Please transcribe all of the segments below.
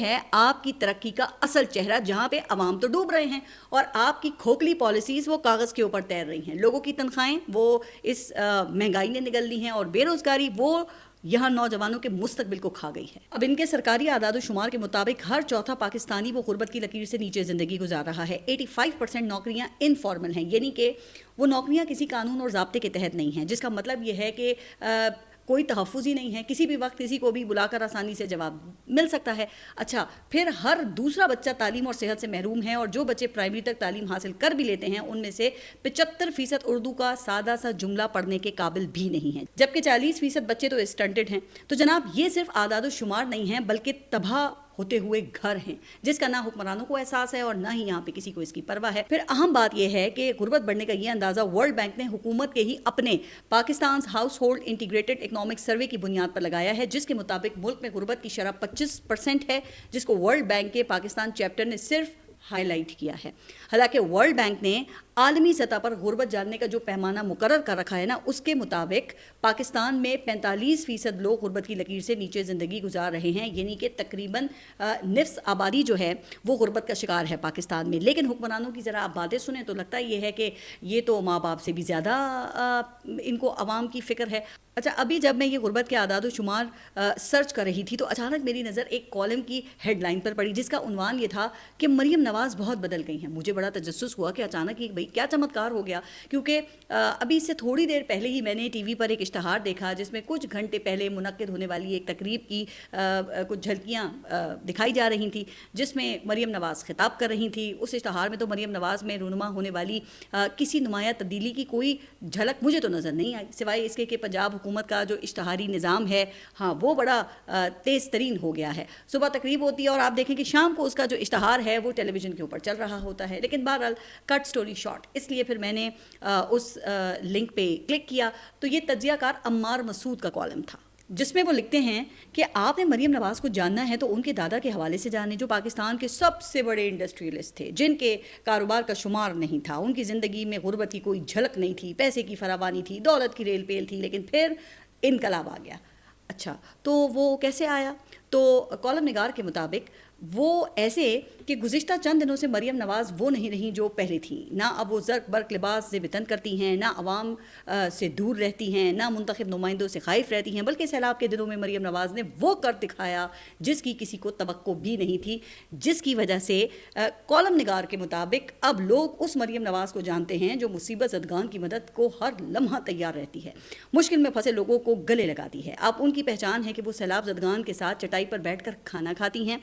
ہے آپ کی ترقی کا اصل چہرہ، جہاں پہ عوام تو ڈوب رہے ہیں اور آپ کی کھوکھلی پالیسیز وہ کاغذ کے اوپر تیر رہی ہیں. لوگوں کی تنخواہیں وہ اس مہنگائی نے نگل لی ہیں، اور بے روزگاری وہ یہاں نوجوانوں کے مستقبل کو کھا گئی ہے. اب ان کے سرکاری اعداد و شمار کے مطابق ہر چوتھا پاکستانی وہ غربت کی لکیر سے نیچے زندگی گزار رہا ہے. 85% نوکریاں انفارمل ہیں، یعنی کہ وہ نوکریاں کسی قانون اور ضابطے کے تحت نہیں ہیں، جس کا مطلب یہ ہے کہ کوئی تحفظ ہی نہیں ہے، کسی بھی وقت کسی کو بھی بلا کر آسانی سے جواب مل سکتا ہے. اچھا، پھر ہر دوسرا بچہ تعلیم اور صحت سے محروم ہے، اور جو بچے پرائمری تک تعلیم حاصل کر بھی لیتے ہیں ان میں سے 75% اردو کا سادہ سا جملہ پڑھنے کے قابل بھی نہیں ہیں، جبکہ 40% بچے تو اسٹنٹڈ ہیں. تو جناب یہ صرف اعداد و شمار نہیں ہیں، بلکہ تباہ ہوتے ہوئے گھر ہیں، جس کا نہ حکمرانوں کو احساس ہے اور نہ ہی یہاں پہ کسی کو اس کی پرواہ ہے. پھر اہم بات یہ ہے کہ غربت بڑھنے کا یہ اندازہ ورلڈ بینک نے حکومت کے ہی اپنے Pakistan house hold integrated economic survey کی بنیاد پر لگایا ہے، جس کے مطابق ملک میں غربت کی شرح 25% ہے، جس کو ورلڈ بینک کے پاکستان چیپٹر نے صرف ہائی لائٹ کیا ہے. حالانکہ ورلڈ بینک نے عالمی سطح پر غربت جاننے کا جو پیمانہ مقرر کر رکھا ہے نا، اس کے مطابق پاکستان میں 45% لوگ غربت کی لکیر سے نیچے زندگی گزار رہے ہیں، یعنی کہ تقریباً نصف آبادی جو ہے وہ غربت کا شکار ہے پاکستان میں. لیکن حکمرانوں کی ذرا آپ باتیں سنیں تو لگتا یہ ہے کہ یہ تو ماں باپ سے بھی زیادہ ان کو عوام کی فکر ہے. اچھا، ابھی جب میں یہ غربت کے اعداد و شمار سرچ کر رہی تھی تو اچانک میری نظر ایک کالم کی ہیڈ لائن پر پڑی، جس کا عنوان یہ تھا کہ مریم نواز بہت بدل گئی ہیں. مجھے بڑا تجسس ہوا کہ اچانک بھئی کیا چمتکار ہو گیا، کیونکہ ابھی اس سے تھوڑی دیر پہلے ہی میں نے ٹی وی پر ایک اشتہار دیکھا جس میں کچھ گھنٹے پہلے منعقد ہونے والی ایک تقریب کی کچھ جھلکیاں دکھائی جا رہی تھیں، جس میں مریم نواز خطاب کر رہی تھی. اس اشتہار میں تو مریم نواز میں رونما ہونے والی کسی نمایاں تبدیلی کی کوئی جھلک مجھے تو نظر نہیں آئی، سوائے اس کے کہ پنجاب حکومت کا جو اشتہاری نظام ہے ہاں وہ بڑا تیز ترین ہو گیا ہے. صبح تقریب ہوتی ہے اور آپ دیکھیں کہ شام کو اس کا جو اشتہار ہے وہ ٹیلی ویژن کے اوپر چل رہا ہوتا ہے. لیکن بہرحال کٹ سٹوری شارٹ، اس لیے پھر میں نے اس لنک پہ کلک کیا تو یہ تجزیہ کار عمار مسعود کا کالم تھا، جس میں وہ لکھتے ہیں کہ آپ نے مریم نواز کو جاننا ہے تو ان کے دادا کے حوالے سے جانیں، جو پاکستان کے سب سے بڑے انڈسٹریلسٹ تھے، جن کے کاروبار کا شمار نہیں تھا، ان کی زندگی میں غربت کی کوئی جھلک نہیں تھی، پیسے کی فراوانی تھی، دولت کی ریل پیل تھی، لیکن پھر انقلاب آ گیا. اچھا، تو وہ کیسے آیا؟ تو کالم نگار کے مطابق وہ ایسے کہ گزشتہ چند دنوں سے مریم نواز وہ نہیں رہیں جو پہلے تھیں. نہ اب وہ زرق برق لباس سے وطن کرتی ہیں، نہ عوام سے دور رہتی ہیں، نہ منتخب نمائندوں سے خائف رہتی ہیں، بلکہ سیلاب کے دنوں میں مریم نواز نے وہ کر دکھایا جس کی کسی کو توقع بھی نہیں تھی، جس کی وجہ سے کالم نگار کے مطابق اب لوگ اس مریم نواز کو جانتے ہیں جو مصیبت زدگان کی مدد کو ہر لمحہ تیار رہتی ہے، مشکل میں پھنسے لوگوں کو گلے لگاتی ہے. اب ان کی پہچان ہے کہ وہ سیلاب زدگان کے ساتھ چٹائی پر بیٹھ کر کھانا کھاتی ہیں،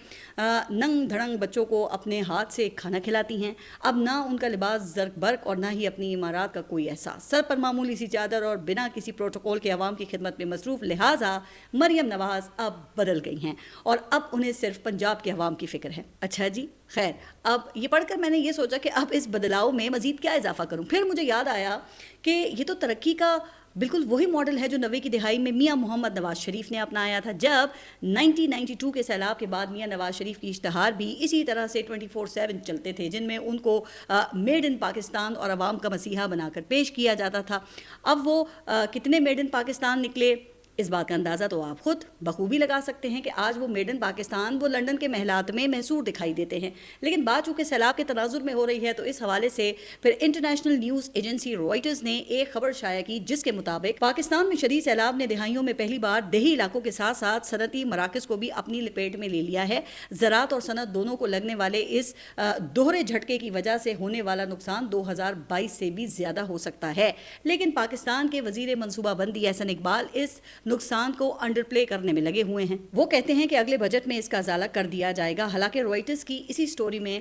ننگ دھڑنگ بچوں کو اپنے ہاتھ سے کھانا کھلاتی ہیں. اب نہ ان کا لباس زرق برق اور نہ ہی اپنی عمارات کا کوئی احساس، سر پر معمولی سی چادر اور بنا کسی پروٹوکول کے عوام کی خدمت میں مصروف، لہٰذا مریم نواز اب بدل گئی ہیں اور اب انہیں صرف پنجاب کے عوام کی فکر ہے. اچھا جی، خیر، اب یہ پڑھ کر میں نے یہ سوچا کہ اب اس بدلاؤ میں مزید کیا اضافہ کروں. پھر مجھے یاد آیا کہ یہ تو ترقی کا بالکل وہی ماڈل ہے جو 90 کی دہائی میں میاں محمد نواز شریف نے اپنایا تھا، جب 1992 کے سیلاب کے بعد میاں نواز شریف کی اشتہار بھی اسی طرح سے 24/7 چلتے تھے، جن میں ان کو میڈ ان پاکستان اور عوام کا مسیحا بنا کر پیش کیا جاتا تھا. اب وہ کتنے میڈ ان پاکستان نکلے، اس بات کا اندازہ تو آپ خود بخوبی لگا سکتے ہیں کہ آج وہ میڈ ان پاکستان وہ لنڈن کے محلات میں محصور دکھائی دیتے ہیں. لیکن بات چونکہ سیلاب کے تناظر میں ہو رہی ہے تو اس حوالے سے پھر انٹرنیشنل نیوز ایجنسی رائٹرز نے ایک خبر شائع کی، جس کے مطابق پاکستان میں شدید سیلاب نے دہائیوں میں پہلی بار دیہی علاقوں کے ساتھ ساتھ صنعتی مراکز کو بھی اپنی لپیٹ میں لے لیا ہے. زراعت اور صنعت دونوں کو لگنے والے اس دوہرے جھٹکے کی وجہ سے ہونے والا نقصان 2022 سے بھی زیادہ ہو سکتا ہے. لیکن پاکستان کے وزیر منصوبہ بندی احسن اقبال اس نقصان کو انڈر پلے کرنے میں لگے ہوئے ہیں. وہ کہتے ہیں کہ اگلے بجٹ میں اس کا ازالہ کر دیا جائے گا. حالانکہ رائٹرز کی اسی سٹوری میں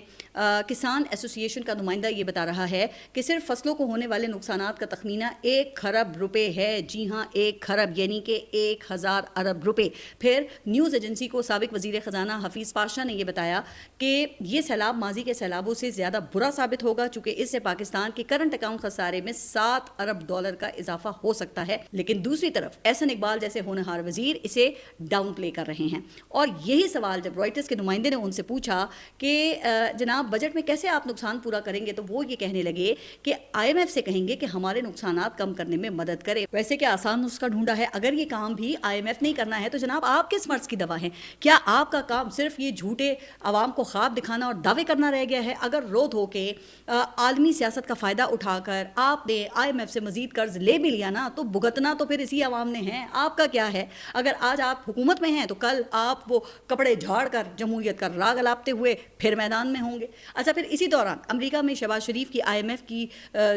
کسان ایسوسی ایشن کا نمائندہ یہ بتا رہا ہے کہ صرف فصلوں کو ہونے والے نقصانات کا تخمینہ 1 کھرب روپے ہے. جی ہاں، 1 کھرب یعنی کہ 1000 ارب روپے. پھر نیوز ایجنسی کو سابق وزیر خزانہ حفیظ پاشا نے یہ بتایا کہ یہ سیلاب ماضی کے سیلابوں سے زیادہ برا ثابت ہوگا، چونکہ اس سے پاکستان کے کرنٹ اکاؤنٹ خسارے میں $7 ارب کا اضافہ ہو سکتا ہے. لیکن دوسری طرف احسن اقبال کیجریوال جیسے ہونہار وزیر اسے ڈاؤن پلے کر رہے ہیں. اور یہی سوال جب رائٹرز کے نمائندے نے ان سے پوچھا کہ جناب بجٹ میں کیسے آپ نقصان پورا کریں گے, تو وہ یہ کہنے لگے کہ آئی ایم ایف سے کہیں گے کہ ہمارے نقصانات کم کرنے میں مدد کرے. ویسے کیا آسان نسخہ ڈھونڈا ہے؟ اگر یہ کام بھی آئی ایم ایف نہیں کرنا ہے تو جناب آپ کس مرض کی دوا ہیں؟ کیا آپ کا کام صرف یہ جھوٹے عوام کو خواب دکھانا اور دعوے کرنا رہ گیا ہے؟ اگر رو دھو کے عالمی سیاست کا فائدہ اٹھا کر آپ نے آئی ایم ایف سے مزید قرض لے بھی لیا نا, تو بھگتنا تو پھر اسی عوام نے ہے. آپ کا کیا ہے؟ اگر آج آپ حکومت میں ہیں تو کل آپ وہ کپڑے جھاڑ کر جمہوریت کا راگ الاپتے ہوئے پھر میدان میں ہوں گے. اچھا, پھر اسی دوران امریکہ میں شہباز شریف کی آئی ایم ایف کی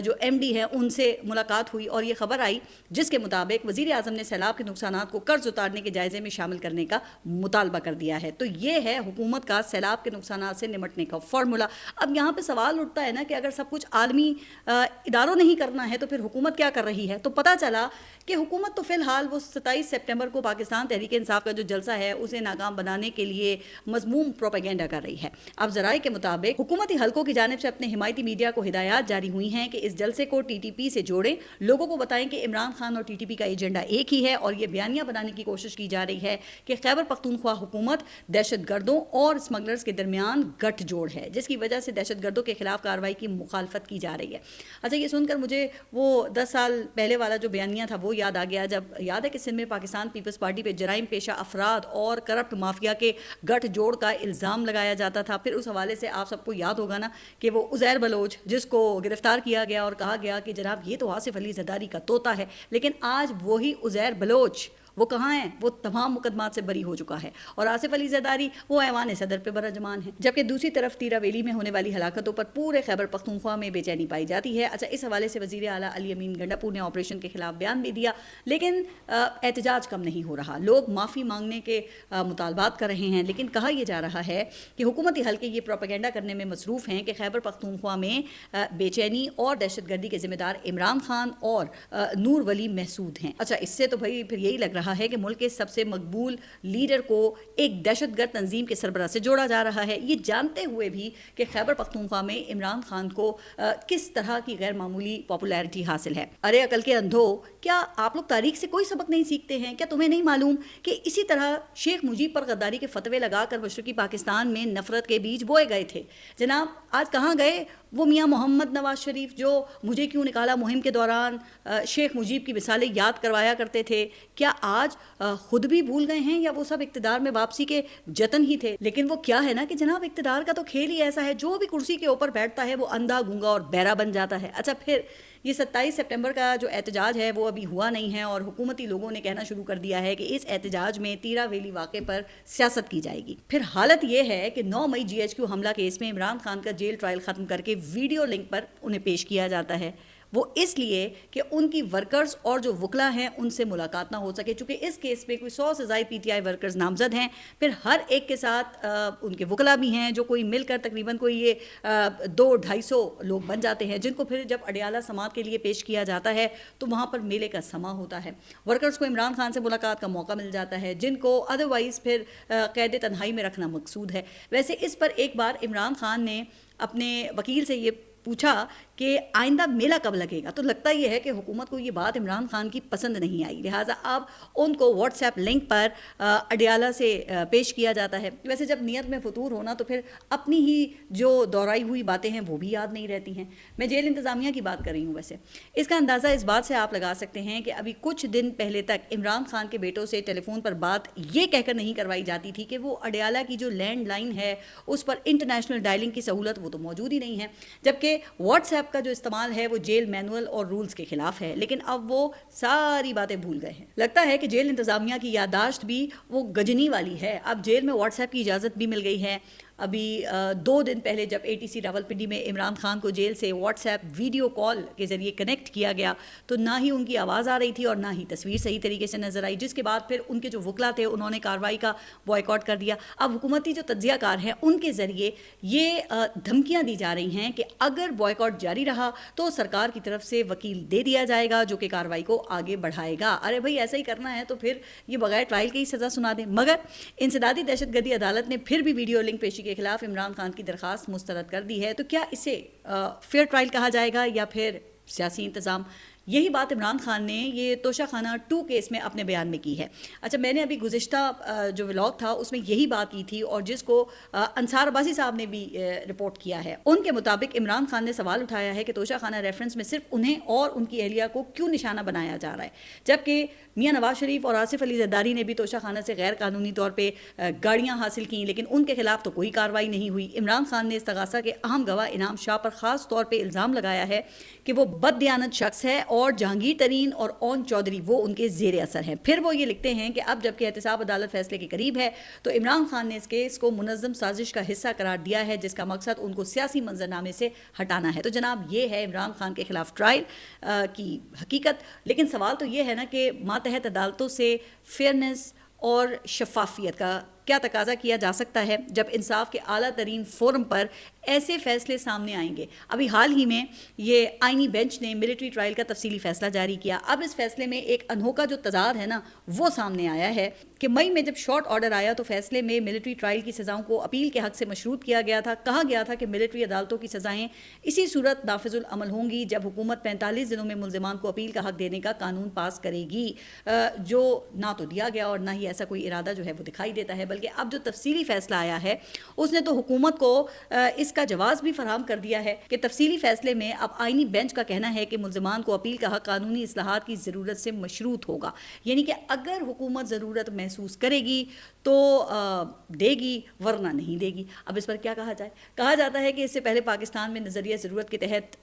جو ایم ڈی ہے ان سے ملاقات ہوئی اور یہ خبر آئی جس کے مطابق وزیر اعظم نے سیلاب کے نقصانات کو قرض اتارنے کے جائزے میں شامل کرنے کا مطالبہ کر دیا ہے. تو یہ ہے حکومت کا سیلاب کے نقصانات سے نمٹنے کا فارمولا. اب یہاں پہ سوال اٹھتا ہے نا کہ اگر سب کچھ عالمی اداروں نہیں کرنا ہے تو پھر حکومت کیا کر رہی ہے؟ تو پتہ چلا کہ حکومت تو فی الحال وہ 27 سپٹمبر کو پاکستان تحریک انصاف کا جو جلسہ ہے اسے ناکام بنانے کے لیے مذموم پروپیگنڈا کر رہی ہے. اب ذرائع کے مطابق حکومتی حلقوں کی جانب سے اپنے حمایتی میڈیا کو ہدایات جاری ہوئی ہیں کہ اس جلسے کو ٹی ٹی پی سے جوڑیں, لوگوں کو بتائیں کہ عمران خان اور ٹی ٹی پی کا ایجنڈا ایک ہی ہے, اور یہ بیانیہ بنانے کی کوشش کی جا رہی ہے کہ خیبر پختونخوا حکومت دہشت گردوں اور اسمگلرز کے درمیان گٹھ جوڑ ہے, جس کی وجہ سے دہشت گردوں کے خلاف کارروائی کی مخالفت کی جا رہی ہے. اچھا, یہ سن کر مجھے وہ 10 سال پہلے والا جو بیانیہ تھا وہ یاد آ گیا, جب یاد ہے کہ سندھ میں پاکستان پیپلز پارٹی پہ جرائم پیشہ افراد اور کرپٹ مافیا کے گٹھ جوڑ کا الزام لگایا جاتا تھا. پھر اس حوالے سے آپ سب کو یاد ہوگا نا کہ وہ عزیر بلوچ جس کو گرفتار کیا گیا اور کہا گیا کہ جناب یہ تو آصف علی زرداری کا طوطا ہے, لیکن آج وہی عزیر بلوچ وہ کہاں ہیں؟ وہ تمام مقدمات سے بری ہو چکا ہے, اور آصف علی زرداری وہ ایوان صدر پہ برجمان ہے. جبکہ دوسری طرف تیرا ویلی میں ہونے والی ہلاکتوں پر پورے خیبر پختونخوا میں بے چینی پائی جاتی ہے. اچھا, اس حوالے سے وزیر اعلیٰ علی امین گنڈاپور نے آپریشن کے خلاف بیان بھی دیا, لیکن احتجاج کم نہیں ہو رہا. لوگ معافی مانگنے کے مطالبات کر رہے ہیں, لیکن کہا یہ جا رہا ہے کہ حکومتی حلقے یہ پروپیگنڈا کرنے میں مصروف ہیں کہ خیبر پختونخوا میں بے چینی اور دہشت گردی کے ذمہ دار عمران خان اور نور ولی محسود ہیں. اچھا, اس سے تو بھائی پھر یہی لگ رہا ہے کہ ملک کے سب سے مقبول لیڈر کو ایک دہشت گرد تنظیم کے سربراہ سے جوڑا جا رہا ہے, یہ جانتے ہوئے بھی کہ خیبر پختونخوا میں عمران خان کو کس طرح کی غیر معمولی پاپولیرٹی حاصل ہے. ارے عقل کے اندھو, کیا آپ لوگ تاریخ سے کوئی سبق نہیں سیکھتے ہیں؟ کیا تمہیں نہیں معلوم کہ اسی طرح شیخ مجیب پر غداری کے فتوے لگا کر مشرقی پاکستان میں نفرت کے بیج بوئے گئے تھے؟ جناب آج کہاں گئے وہ میاں محمد نواز شریف جو مجھے کیوں نکالا مہم کے دوران شیخ مجیب کی مثالیں یاد کروایا کرتے تھے؟ کیا آج خود بھی بھول گئے ہیں یا وہ سب اقتدار میں واپسی کے جتن ہی تھے؟ لیکن وہ کیا ہے نا کہ جناب اقتدار کا تو کھیل ہی ایسا ہے, جو بھی کرسی کے اوپر بیٹھتا ہے وہ اندھا گونگا اور بہرا بن جاتا ہے. اچھا, پھر یہ 27 سپٹمبر کا جو احتجاج ہے وہ ابھی ہوا نہیں ہے, اور حکومتی لوگوں نے کہنا شروع کر دیا ہے کہ اس احتجاج میں تیرا ویلی واقعے پر سیاست کی جائے گی. پھر حالت یہ ہے کہ 9 مئی جی ایچ کیو حملہ کیس میں عمران خان کا جیل ٹرائل ختم کر کے ویڈیو لنک پر انہیں پیش کیا جاتا ہے. وہ اس لیے کہ ان کی ورکرز اور جو وکلا ہیں ان سے ملاقات نہ ہو سکے, چونکہ اس کیس میں کوئی 100 سے زائد پی ٹی آئی ورکرز نامزد ہیں. پھر ہر ایک کے ساتھ ان کے وکلا بھی ہیں جو کوئی مل کر تقریباً کوئی یہ 200-250 لوگ بن جاتے ہیں, جن کو پھر جب اڈیالہ سماعت کے لیے پیش کیا جاتا ہے تو وہاں پر میلے کا سما ہوتا ہے. ورکرز کو عمران خان سے ملاقات کا موقع مل جاتا ہے, جن کو ادروائز پھر قید تنہائی میں رکھنا مقصود ہے. ویسے اس پر ایک بار عمران خان نے اپنے وکیل سے یہ پوچھا کہ آئندہ میلہ کب لگے گا, تو لگتا یہ ہے کہ حکومت کو یہ بات عمران خان کی پسند نہیں آئی, لہٰذا اب ان کو واٹس ایپ لنک پر اڈیالہ سے پیش کیا جاتا ہے. ویسے جب نیت میں فطور ہونا تو پھر اپنی ہی جو دہرائی ہوئی باتیں ہیں وہ بھی یاد نہیں رہتی ہیں. میں جیل انتظامیہ کی بات کر رہی ہوں. ویسے اس کا اندازہ اس بات سے آپ لگا سکتے ہیں کہ ابھی کچھ دن پہلے تک عمران خان کے بیٹوں سے ٹیلی فون پر بات یہ کہہ کر نہیں کروائی جاتی تھی کہ وہ اڈیالہ کی جو لینڈ لائن ہے اس پر انٹرنیشنل ڈائلنگ کی سہولت وہ تو موجود ہی نہیں ہے, جبکہ واٹس ایپ کا جو استعمال ہے وہ جیل مینول اور رولز کے خلاف ہے. لیکن اب وہ ساری باتیں بھول گئے ہیں. لگتا ہے کہ جیل انتظامیہ کی یادداشت بھی وہ گجنی والی ہے. اب جیل میں واٹس ایپ کی اجازت بھی مل گئی ہے. ابھی 2 دن پہلے جب اے ٹی سی راولپنڈی میں عمران خان کو جیل سے واٹس ایپ ویڈیو کال کے ذریعے کنیکٹ کیا گیا تو نہ ہی ان کی آواز آ رہی تھی اور نہ ہی تصویر صحیح طریقے سے نظر آئی, جس کے بعد پھر ان کے جو وکلا تھے انہوں نے کارروائی کا بوائیکاٹ کر دیا. اب حکومتی جو تجزیہ کار ہیں ان کے ذریعے یہ دھمکیاں دی جا رہی ہیں کہ اگر بوائیکاٹ جاری رہا تو سرکار کی طرف سے وکیل دے دیا جائے گا جو کہ کارروائی کو آگے بڑھائے گا. ارے بھائی ایسا ہی کرنا ہے تو پھر یہ بغیر ٹرائل کے ہی سزا سنا دیں. مگر انسدادی دہشت گردی عدالت نے پھر بھی ویڈیو لنک پیشی کے خلاف عمران خان کی درخواست مسترد کر دی ہے. تو کیا اسے فیئر ٹرائل کہا جائے گا یا پھر سیاسی انتظام؟ یہی بات عمران خان نے یہ توشہ خانہ 2 کیس میں اپنے بیان میں کی ہے. اچھا میں نے ابھی گزشتہ جو ولاگ تھا اس میں یہی بات کی تھی اور جس کو انصار عباسی صاحب نے بھی رپورٹ کیا ہے. ان کے مطابق عمران خان نے سوال اٹھایا ہے کہ توشہ خانہ ریفرنس میں صرف انہیں اور ان کی اہلیہ کو کیوں نشانہ بنایا جا رہا ہے، جبکہ میاں نواز شریف اور آصف علی زرداری نے بھی توشہ خانہ سے غیر قانونی طور پہ گاڑیاں حاصل کیں لیکن ان کے خلاف تو کوئی کارروائی نہیں ہوئی. عمران خان نے استغاثہ کے اہم گواہ انعام شاہ پر خاص طور پہ الزام لگایا ہے کہ وہ بد دیانت شخص ہے اور جہانگیر ترین اور اون چودھری وہ ان کے زیر اثر ہیں. پھر وہ یہ لکھتے ہیں کہ اب جبکہ احتساب عدالت فیصلے کے قریب ہے تو عمران خان نے اس کیس کو منظم سازش کا حصہ قرار دیا ہے جس کا مقصد ان کو سیاسی منظرنامے سے ہٹانا ہے. تو جناب یہ ہے عمران خان کے خلاف ٹرائل کی حقیقت. لیکن سوال تو یہ ہے نا کہ ماتحت عدالتوں سے فیئرنس اور شفافیت کا کیا تقاضا کیا جا سکتا ہے جب انصاف کے اعلیٰ ترین فورم پر ایسے فیصلے سامنے آئیں گے. ابھی حال ہی میں یہ آئینی بینچ نے ملٹری ٹرائل کا تفصیلی فیصلہ جاری کیا. اب اس فیصلے میں ایک انوکھا جو تضاد ہے نا وہ سامنے آیا ہے کہ مئی میں جب شارٹ آرڈر آیا تو فیصلے میں ملٹری ٹرائل کی سزاؤں کو اپیل کے حق سے مشروط کیا گیا تھا. کہا گیا تھا کہ ملٹری عدالتوں کی سزائیں اسی صورت نافذ العمل ہوں گی جب حکومت 45 دنوں میں ملزمان کو اپیل کا حق دینے کا قانون پاس کرے گی، جو نہ تو دیا گیا اور نہ ہی ایسا کوئی ارادہ جو ہے وہ دکھائی دیتا ہے. بلکہ اب جو تفصیلی فیصلہ آیا ہے اس نے تو حکومت کو اس کا جواز بھی فراہم کر دیا ہے کہ تفصیلی فیصلے میں اب آئینی بینچ کا کہنا ہے کہ ملزمان کو اپیل کا حق قانونی اصلاحات کی ضرورت سے مشروط ہوگا. یعنی کہ اگر حکومت ضرورت محسوس کرے گی تو دے گی ورنہ نہیں دے گی. اب اس پر کیا کہا جائے؟ کہا جاتا ہے کہ اس سے پہلے پاکستان میں نظریہ ضرورت کے تحت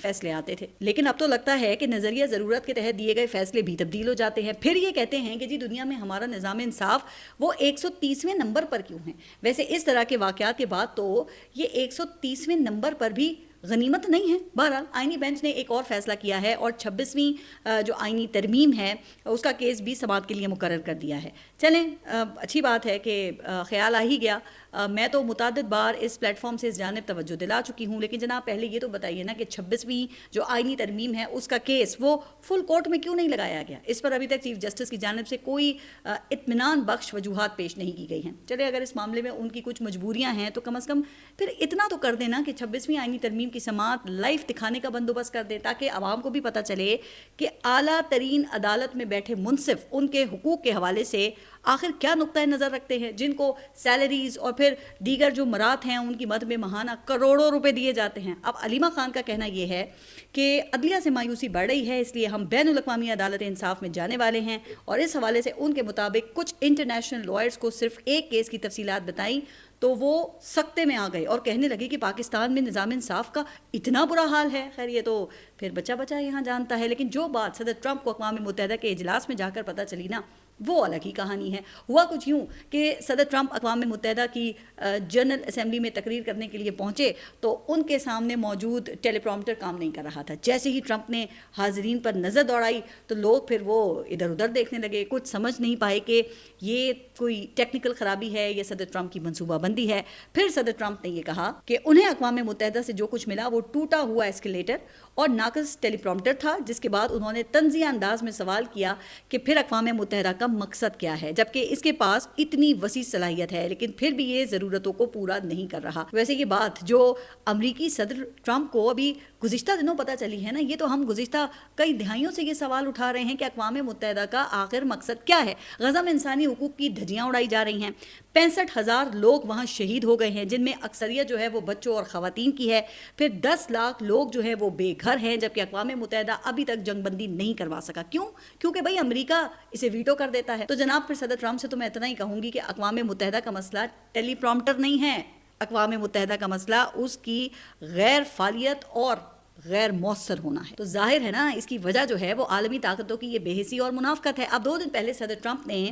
فیصلے آتے تھے لیکن اب تو لگتا ہے کہ نظریہ ضرورت کے تحت دیے گئے فیصلے بھی تبدیل ہو جاتے ہیں. پھر یہ کہتے ہیں کہ جی دنیا میں ہمارا نظام انصاف وہ 130ویں نمبر پر کیوں ہیں. ویسے اس طرح کے واقعات کے بعد تو یہ 130ویں نمبر پر بھی غنیمت نہیں ہے. بہرحال آئینی بینچ نے ایک اور فیصلہ کیا ہے اور 26ویں جو آئینی ترمیم ہے اس کا کیس بھی سماعت کے لیے مقرر کر دیا ہے. چلیں اچھی بات ہے کہ خیال آ ہی گیا. میں تو متعدد بار اس پلیٹ فارم سے اس جانب توجہ دلا چکی ہوں لیکن جناب پہلے یہ تو بتائیے نا کہ 26ویں جو آئینی ترمیم ہے اس کا کیس وہ فل کورٹ میں کیوں نہیں لگایا گیا؟ اس پر ابھی تک چیف جسٹس کی جانب سے کوئی اطمینان بخش وجوہات پیش نہیں کی گئی ہیں. چلے اگر اس معاملے میں ان کی کچھ مجبوریاں ہیں تو کم از کم پھر اتنا تو کر دینا کہ 26ویں آئینی ترمیم کی سماعت لائیو دکھانے کا بندوبست کر دے تاکہ عوام کو بھی پتہ چلے کہ اعلیٰ ترین عدالت میں بیٹھے منصف ان کے حقوق کے حوالے سے آخر کیا نقطۂ نظر رکھتے ہیں جن کو سیلریز اور پھر دیگر جو مرات ہیں ان کی مد میں ماہانہ کروڑوں روپے دیے جاتے ہیں. اب علیمہ خان کا کہنا یہ ہے کہ عدلیہ سے مایوسی بڑھ رہی ہے اس لیے ہم بین الاقوامی عدالت انصاف میں جانے والے ہیں اور اس حوالے سے ان کے مطابق کچھ انٹرنیشنل لائرز کو صرف ایک کیس کی تفصیلات بتائیں تو وہ سکتے میں آ گئے اور کہنے لگے کہ پاکستان میں نظام انصاف کا اتنا برا حال ہے. خیر یہ تو پھر بچہ بچہ یہاں جانتا ہے لیکن جو بات صدر ٹرمپ کو اقوام متحدہ کے اجلاس میں جا کر پتہ چلی نا وہ الگ ہی کہانی ہے. ہوا کچھ یوں کہ صدر ٹرمپ اقوام متحدہ کی جنرل اسمبلی میں تقریر کرنے کے لیے پہنچے تو ان کے سامنے موجود ٹیلی پرومپٹر کام نہیں کر رہا تھا. جیسے ہی ٹرمپ نے حاضرین پر نظر دوڑائی تو لوگ پھر وہ ادھر ادھر دیکھنے لگے. کچھ سمجھ نہیں پائے کہ یہ کوئی ٹیکنیکل خرابی ہے یا صدر ٹرمپ کی منصوبہ بندی ہے. پھر صدر ٹرمپ نے یہ کہا کہ انہیں اقوام متحدہ سے جو کچھ ملا وہ ٹوٹا ہوا ایسکیلیٹر اور ناقص ٹیلی پرومپٹر تھا، جس کے بعد انہوں نے طنزیہ انداز میں سوال کیا کہ پھر اقوام متحدہ کا مقصد کیا ہے جبکہ اس کے پاس اتنی وسیع صلاحیت ہے لیکن پھر بھی یہ ضرورتوں کو پورا نہیں کر رہا. ویسے یہ بات جو امریکی صدر ٹرمپ کو ابھی گزشتہ دنوں پتہ چلی ہے نا یہ تو ہم گزشتہ کئی دہائیوں سے یہ سوال اٹھا رہے ہیں کہ اقوام متحدہ کا آخر مقصد کیا ہے. غزہ میں انسانی حقوق کی دھجیاں اڑائی جا رہی ہیں. 65,000 لوگ وہاں شہید ہو گئے ہیں جن میں اکثریت جو ہے وہ بچوں اور خواتین کی ہے. پھر 10 لاکھ لوگ جو ہے وہ بے گھر ہیں جبکہ اقوام متحدہ ابھی تک جنگ بندی نہیں کروا سکا. کیوں؟ کیونکہ بھائی امریکہ اسے ویٹو کر دیتا ہے. تو جناب پھر صدر ٹرمپ سے تو میں اتنا ہی کہوں گی کہ اقوام متحدہ کا مسئلہ ٹیلی پرومپٹر نہیں ہے. اقوام متحدہ کا مسئلہ اس کی غیر فعالیت اور غیر مؤثر ہونا ہے. تو ظاہر ہے نا اس کی وجہ جو ہے وہ عالمی طاقتوں کی یہ بے حسی اور منافقت ہے. اب 2 دن پہلے صدر ٹرمپ نے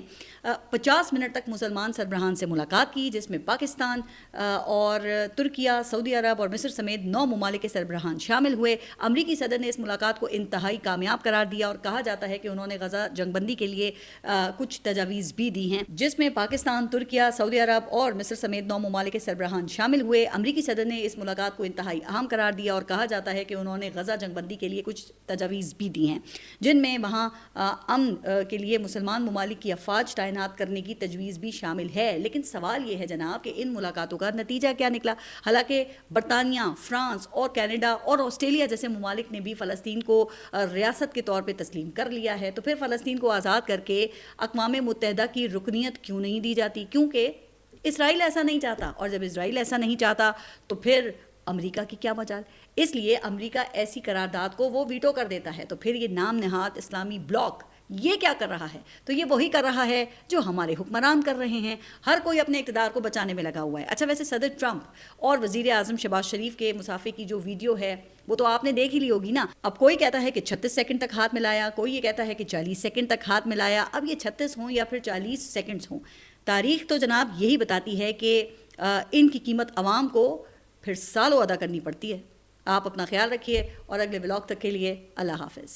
50 منٹ تک مسلمان سربراہان سے ملاقات کی جس میں پاکستان اور ترکیہ، سعودی عرب اور مصر سمیت 9 ممالک کے سربراہان شامل ہوئے. امریکی صدر نے اس ملاقات کو انتہائی کامیاب قرار دیا اور کہا جاتا ہے کہ انہوں نے غزہ جنگ بندی کے لیے کچھ تجاویز بھی دی ہیں جس میں پاکستان، ترکیہ، سعودی عرب اور مصر سمیت 9 ممالک کے سربراہان شامل ہوئے. امریکی صدر نے اس ملاقات کو انتہائی اہم قرار دیا اور کہا جاتا ہے کہ انہوں نے غزہ جنگ بندی کے لیے کچھ تجاویز بھی دی ہیں، جن میں وہاں امن کے لیے مسلمان ممالک کی افواج تعینات کرنے کی تجویز بھی شامل ہے۔ لیکن سوال یہ ہے جناب کہ ان ملاقاتوں کا نتیجہ کیا نکلا؟ حالانکہ برطانیہ، فرانس اور کینیڈا اور آسٹریلیا جیسے ممالک نے بھی فلسطین کو ریاست کے طور پہ تسلیم کر لیا ہے، تو پھر فلسطین کو آزاد کر کے اقوام متحدہ کی رکنیت کیوں نہیں دی جاتی؟ کیونکہ اسرائیل ایسا نہیں چاہتا، اور جب اسرائیل ایسا نہیں چاہتا تو پھر امریکہ کی کیا مجال؟ اس لیے امریکہ ایسی قرارداد کو وہ ویٹو کر دیتا ہے۔ تو پھر یہ نام نہاد اسلامی بلاک یہ کیا کر رہا ہے؟ تو یہ وہی کر رہا ہے جو ہمارے حکمران کر رہے ہیں، ہر کوئی اپنے اقتدار کو بچانے میں لگا ہوا ہے۔ اچھا، ویسے صدر ٹرمپ اور وزیر اعظم شہباز شریف کے مصافحے کی جو ویڈیو ہے وہ تو آپ نے دیکھ ہی لی ہوگی نا۔ اب کوئی کہتا ہے کہ 36 سیکنڈ تک ہاتھ ملایا، کوئی یہ کہتا ہے کہ 40 سیکنڈ تک ہاتھ ملایا۔ اب یہ 36 ہوں یا پھر 40 سیکنڈز ہوں، تاریخ تو جناب یہی بتاتی ہے کہ ان کی قیمت عوام کو پھر سالوں ادا کرنی پڑتی ہے۔ آپ اپنا خیال رکھیے اور اگلے ولاگ تک کے لیے اللہ حافظ۔